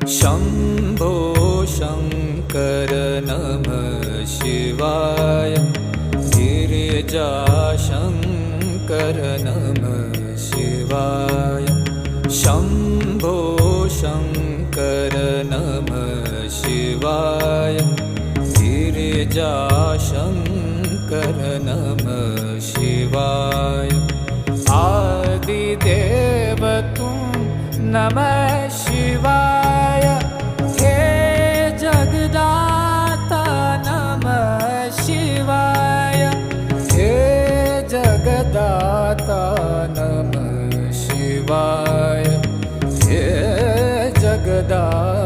शम्भो शङ्कर नमः शिवाय। गिरिजाशङ्कर नमः शिवाय। शम्भो शङ्कर नमः शिवाय। गिरिजाशङ्कर नमः शिवाय। आदिदेव तुम नमः शिवाय। हे जगदाता नमः शिवाय। हे जगदाता नमः शिवाय। हे जगदाता